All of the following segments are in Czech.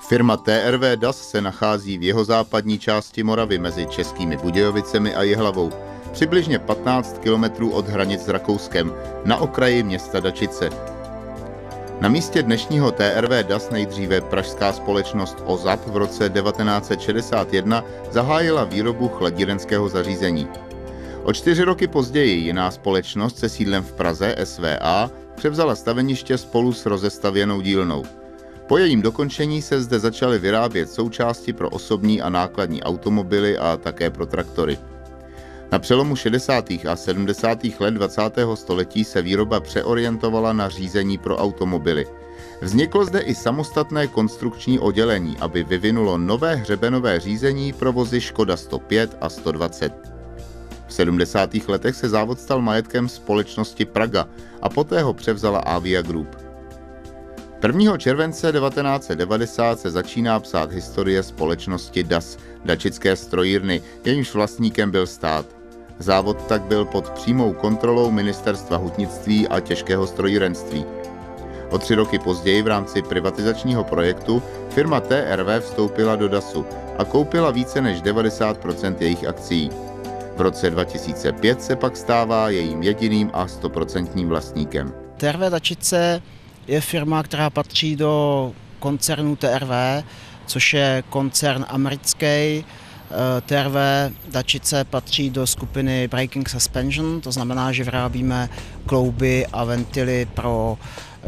Firma TRV DAS se nachází v jihozápadní části Moravy mezi Českými Budějovicemi a Jihlavou, přibližně 15 kilometrů od hranic s Rakouskem, na okraji města Dačice. Na místě dnešního TRV DAS nejdříve pražská společnost OZAP v roce 1961 zahájila výrobu chladírenského zařízení. O 4 roky později jiná společnost se sídlem v Praze, SVA, převzala staveniště spolu s rozestavěnou dílnou. Po jejím dokončení se zde začaly vyrábět součásti pro osobní a nákladní automobily a také pro traktory. Na přelomu 60. a 70. let 20. století se výroba přeorientovala na řízení pro automobily. Vzniklo zde i samostatné konstrukční oddělení, aby vyvinulo nové hřebenové řízení pro vozy Škoda 105 a 120. V 70. letech se závod stal majetkem společnosti Praga a poté ho převzala Avia Group. 1. července 1990 se začíná psát historie společnosti DAS, Dačické strojírny, jejímž vlastníkem byl stát. Závod tak byl pod přímou kontrolou Ministerstva hutnictví a těžkého strojírenství. O 3 roky později v rámci privatizačního projektu firma TRV vstoupila do DASu a koupila více než 90% jejich akcií. V roce 2005 se pak stává jejím jediným a 100% vlastníkem. TRV Dačice je firma, která patří do koncernu TRV, což je koncern americký. TRV Dačice patří do skupiny Braking Suspension, to znamená, že vyrábíme klouby a ventily pro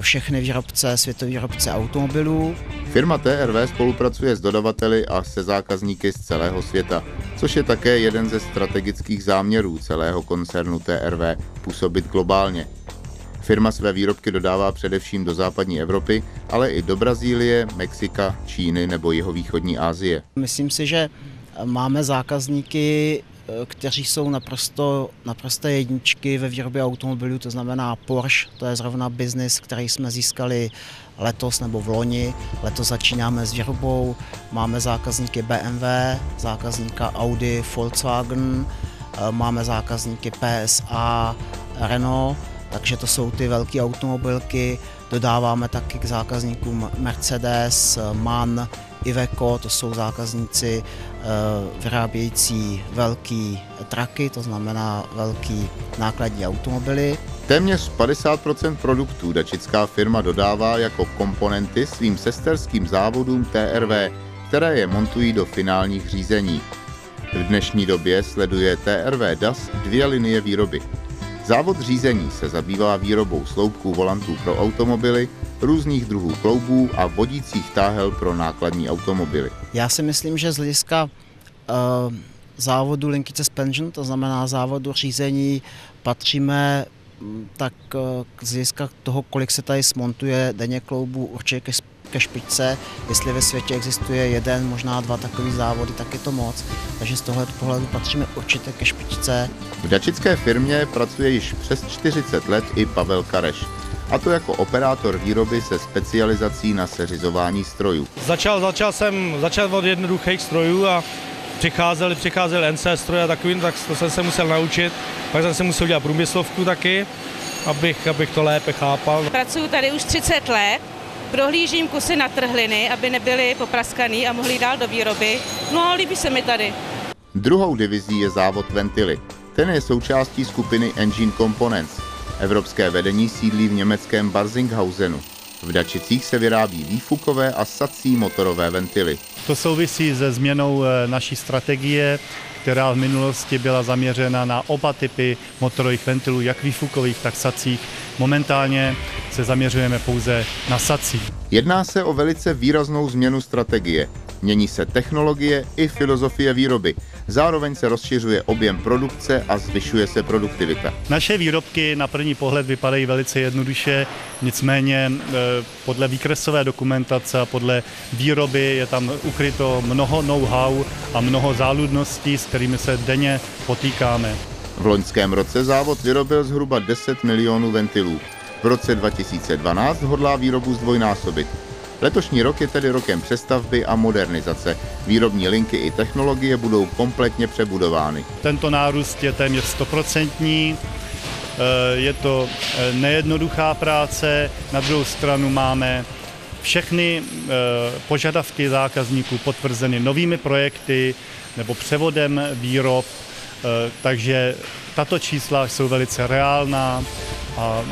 všechny výrobce, světové výrobce automobilů. Firma TRV spolupracuje s dodavateli a se zákazníky z celého světa, což je také jeden ze strategických záměrů celého koncernu TRV působit globálně. Firma své výrobky dodává především do západní Evropy, ale i do Brazílie, Mexika, Číny nebo jihovýchodní Asie. Myslím si, že máme zákazníky, kteří jsou naprosto jedničky ve výrobě automobilů, to znamená Porsche, to je zrovna biznis, který jsme získali letos nebo v loni. Letos začínáme s výrobou, máme zákazníky BMW, zákazníka Audi, Volkswagen, máme zákazníky PSA, Renault, takže to jsou ty velké automobilky. Dodáváme taky k zákazníkům Mercedes, MAN, Iveco, to jsou zákazníci vyrábějící velký traky, to znamená velký nákladní automobily. Téměř 50% produktů dačická firma dodává jako komponenty svým sesterským závodům TRV, které je montují do finálních řízení. V dnešní době sleduje TRV DAS 2 linie výroby. Závod řízení se zabývá výrobou sloupků volantů pro automobily, různých druhů kloubů a vodících táhel pro nákladní automobily. Já si myslím, že z hlediska závodu Linkage Suspension, to znamená závodu řízení, patříme tak z hlediska toho, kolik se tady smontuje denně kloubů, určitě ke špičce. Jestli ve světě existuje 1, možná 2 takový závody, tak je to moc. Takže z tohoto pohledu patříme určitě ke špičce. V dačické firmě pracuje již přes 40 let i Pavel Kareš. A to jako operátor výroby se specializací na seřizování strojů. Začal jsem od jednoduchých strojů a přicházely NC stroje a takovým, tak to jsem se musel naučit. Pak jsem se musel dělat průmyslovku taky, abych to lépe chápal. Pracuji tady už 30 let, prohlížím kusy na trhliny, aby nebyly popraskaný a mohly dál do výroby. No a líbí se mi tady. Druhou divizí je závod ventily. Ten je součástí skupiny Engine Components. Evropské vedení sídlí v německém Barzinghausenu. V Dačicích se vyrábí výfukové a sací motorové ventily. To souvisí se změnou naší strategie, která v minulosti byla zaměřena na oba typy motorových ventilů, jak výfukových, tak sacích. Momentálně se zaměřujeme pouze na sací. Jedná se o velice výraznou změnu strategie. Mění se technologie i filozofie výroby. Zároveň se rozšiřuje objem produkce a zvyšuje se produktivita. Naše výrobky na první pohled vypadají velice jednoduše, nicméně podle výkresové dokumentace a podle výroby je tam ukryto mnoho know-how a mnoho záludností, s kterými se denně potýkáme. V loňském roce závod vyrobil zhruba 10 milionů ventilů. V roce 2012 hodlá výrobu zdvojnásobit. Letošní rok je tedy rokem přestavby a modernizace. Výrobní linky i technologie budou kompletně přebudovány. Tento nárůst je téměř 100%. Je to nejednoduchá práce, na druhou stranu máme všechny požadavky zákazníků potvrzeny novými projekty nebo převodem výrob, takže tato čísla jsou velice reálná a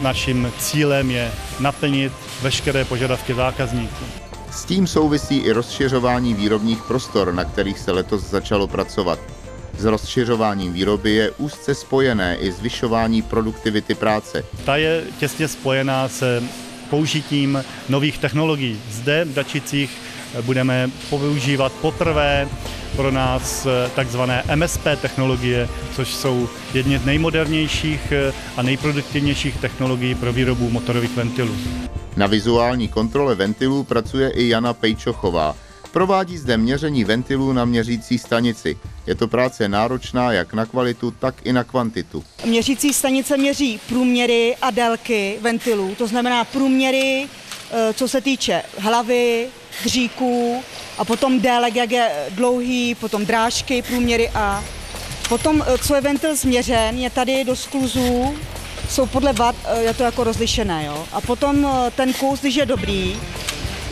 naším cílem je naplnit veškeré požadavky zákazníků. S tím souvisí i rozšiřování výrobních prostor, na kterých se letos začalo pracovat. S rozšiřováním výroby je úzce spojené i zvyšování produktivity práce. Ta je těsně spojená se použitím nových technologií. Zde v Dačicích budeme používat poprvé pro nás takzvané MSP technologie, což jsou jedny z nejmodernějších a nejproduktivnějších technologií pro výrobu motorových ventilů. Na vizuální kontrole ventilů pracuje i Jana Pejčochová. Provádí zde měření ventilů na měřící stanici. Je to práce náročná jak na kvalitu, tak i na kvantitu. Měřící stanice měří průměry a délky ventilů, to znamená průměry, co se týče hlavy, dříků a potom délek, jak je dlouhý, potom drážky, průměry a potom, co je ventil změřen, je tady do skluzů, jsou podle watt, je to jako rozlišené, jo. A potom ten kus, když je dobrý,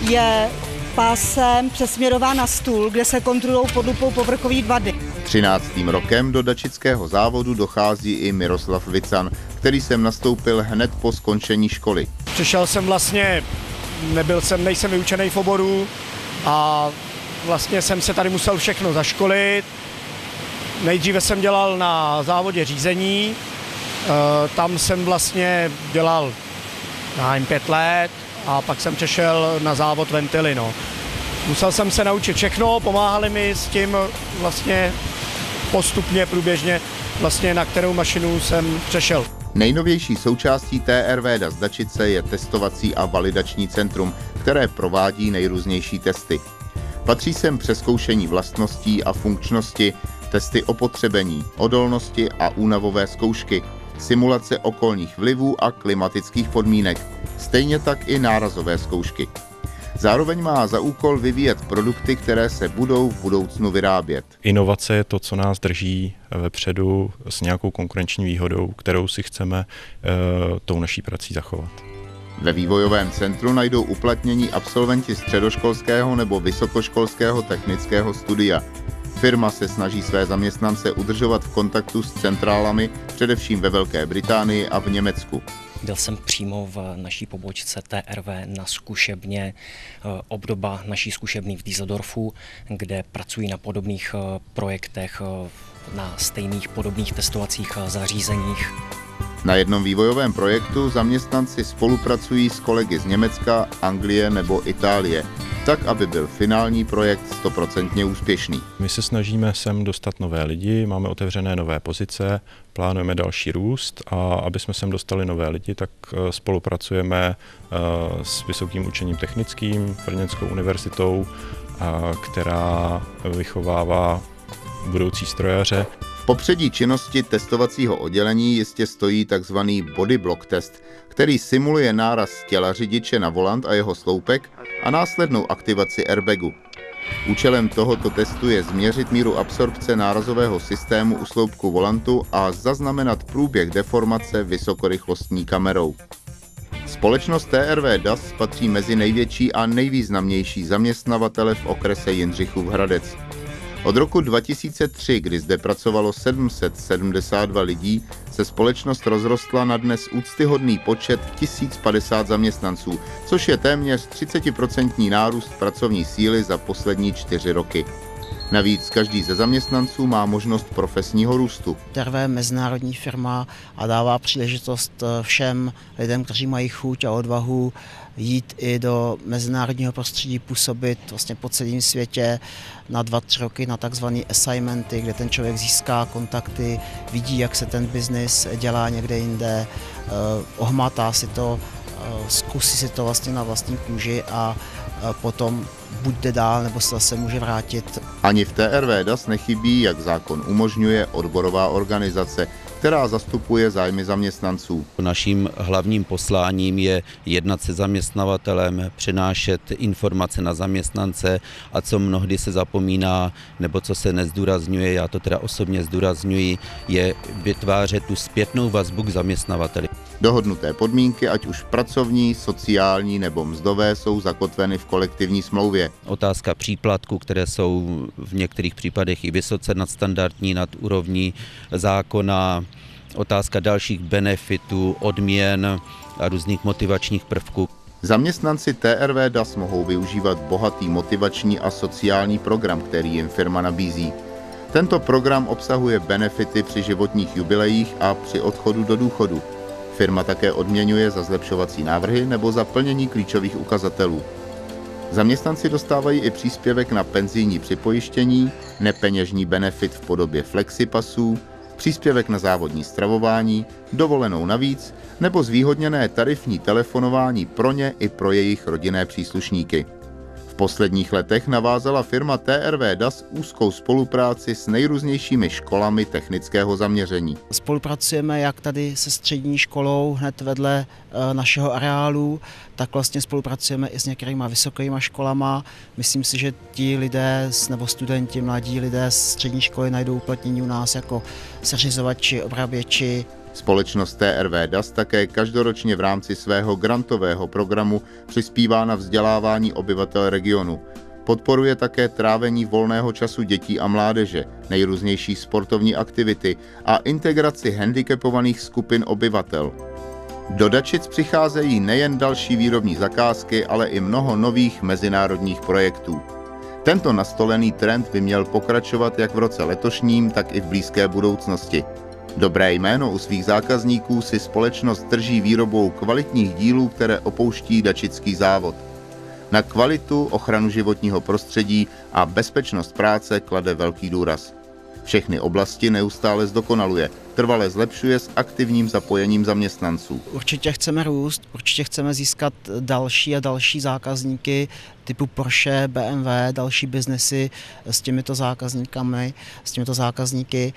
je pásem přesměrován na stůl, kde se kontrolují pod lupou povrchový vady. 13. rokem do dačického závodu dochází i Miroslav Vican, který sem nastoupil hned po skončení školy. Přišel jsem vlastně, nejsem vyučený v oboru a vlastně jsem se tady musel všechno zaškolit. Nejdříve jsem dělal na závodě řízení, tam jsem vlastně dělal 5 let a pak jsem přešel na závod ventily. No. Musel jsem se naučit všechno, pomáhali mi s tím vlastně postupně, průběžně, vlastně na kterou mašinu jsem přešel. Nejnovější součástí TRV DAS Dačice je testovací a validační centrum, které provádí nejrůznější testy. Patří sem přezkoušení vlastností a funkčnosti, testy opotřebení, odolnosti a únavové zkoušky, simulace okolních vlivů a klimatických podmínek, stejně tak i nárazové zkoušky. Zároveň má za úkol vyvíjet produkty, které se budou v budoucnu vyrábět. Inovace je to, co nás drží vepředu s nějakou konkurenční výhodou, kterou si chceme tou naší prací zachovat. Ve vývojovém centru najdou uplatnění absolventi středoškolského nebo vysokoškolského technického studia. Firma se snaží své zaměstnance udržovat v kontaktu s centrálami, především ve Velké Británii a v Německu. Byl jsem přímo v naší pobočce TRV na zkušebně, obdoba naší zkušebny v Düsseldorfu, kde pracují na podobných projektech, na stejných podobných testovacích zařízeních. Na jednom vývojovém projektu zaměstnanci spolupracují s kolegy z Německa, Anglie nebo Itálie, tak, aby byl finální projekt 100% úspěšný. My se snažíme sem dostat nové lidi, máme otevřené nové pozice, plánujeme další růst a aby jsme sem dostali nové lidi, tak spolupracujeme s Vysokým učením technickým, Brněnskou univerzitou, která vychovává budoucí strojaře. V popředí činnosti testovacího oddělení jistě stojí tzv. Body block test, který simuluje náraz těla řidiče na volant a jeho sloupek a následnou aktivaci airbagu. Účelem tohoto testu je změřit míru absorpce nárazového systému u sloupku volantu a zaznamenat průběh deformace vysokorychlostní kamerou. Společnost TRV DAS patří mezi největší a nejvýznamnější zaměstnavatele v okrese Jindřichův Hradec. Od roku 2003, kdy zde pracovalo 772 lidí, se společnost rozrostla na dnes úctyhodný počet 1050 zaměstnanců, což je téměř 30% nárůst pracovní síly za poslední 4 roky. Navíc každý ze zaměstnanců má možnost profesního růstu. TRV je mezinárodní firma a dává příležitost všem lidem, kteří mají chuť a odvahu jít i do mezinárodního prostředí, působit vlastně po celém světě na 2-3 roky na takzvané assignmenty, kde ten člověk získá kontakty, vidí, jak se ten biznis dělá někde jinde, ohmatá si to, zkusí si to vlastně na vlastní kůži a potom buď jde dál, nebo se zase může vrátit. Ani v TRV DAS nechybí, jak zákon umožňuje, odborová organizace, která zastupuje zájmy zaměstnanců. Naším hlavním posláním je jednat se zaměstnavatelem, přenášet informace na zaměstnance a co mnohdy se zapomíná, nebo co se nezdůrazňuje, já to teda osobně zdůrazňuji, je vytvářet tu zpětnou vazbu k zaměstnavateli. Dohodnuté podmínky, ať už pracovní, sociální nebo mzdové, jsou zakotveny v kolektivní smlouvě. Otázka příplatku, které jsou v některých případech i vysoce nadstandardní, nad úrovní zákona, otázka dalších benefitů, odměn a různých motivačních prvků. Zaměstnanci TRV DAS mohou využívat bohatý motivační a sociální program, který jim firma nabízí. Tento program obsahuje benefity při životních jubilejích a při odchodu do důchodu. Firma také odměňuje za zlepšovací návrhy nebo za plnění klíčových ukazatelů. Zaměstnanci dostávají i příspěvek na penzijní připojištění, nepeněžní benefit v podobě flexipasů, příspěvek na závodní stravování, dovolenou navíc nebo zvýhodněné tarifní telefonování pro ně i pro jejich rodinné příslušníky. V posledních letech navázala firma TRV DAS úzkou spolupráci s nejrůznějšími školami technického zaměření. Spolupracujeme jak tady se střední školou hned vedle našeho areálu, tak vlastně spolupracujeme i s některýma vysokýma školama. Myslím si, že ti lidé nebo studenti, mladí lidé z střední školy najdou uplatnění u nás jako seřizovači, obráběči. Společnost TRV DAS také každoročně v rámci svého grantového programu přispívá na vzdělávání obyvatel regionu. Podporuje také trávení volného času dětí a mládeže, nejrůznější sportovní aktivity a integraci handicapovaných skupin obyvatel. Do Dačic přicházejí nejen další výrobní zakázky, ale i mnoho nových mezinárodních projektů. Tento nastolený trend by měl pokračovat jak v roce letošním, tak i v blízké budoucnosti. Dobré jméno u svých zákazníků si společnost drží výrobou kvalitních dílů, které opouští dačický závod. Na kvalitu, ochranu životního prostředí a bezpečnost práce klade velký důraz. Všechny oblasti neustále zdokonaluje, trvale zlepšuje s aktivním zapojením zaměstnanců. Určitě chceme růst, určitě chceme získat další a další zákazníky typu Porsche, BMW, další biznesy s těmito zákazníky.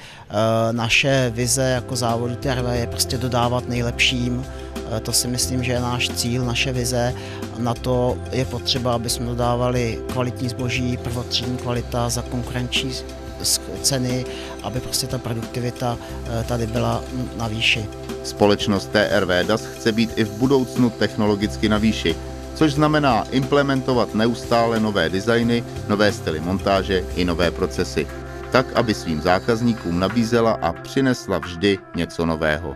Naše vize jako závodu TRV je prostě dodávat nejlepším. To si myslím, že je náš cíl, naše vize. Na to je potřeba, aby jsme dodávali kvalitní zboží, prvotřídní kvalita za konkurenční ceny, aby prostě ta produktivita tady byla na výši. Společnost TRV DAS chce být i v budoucnu technologicky na výši, což znamená implementovat neustále nové designy, nové styly montáže i nové procesy, tak aby svým zákazníkům nabízela a přinesla vždy něco nového.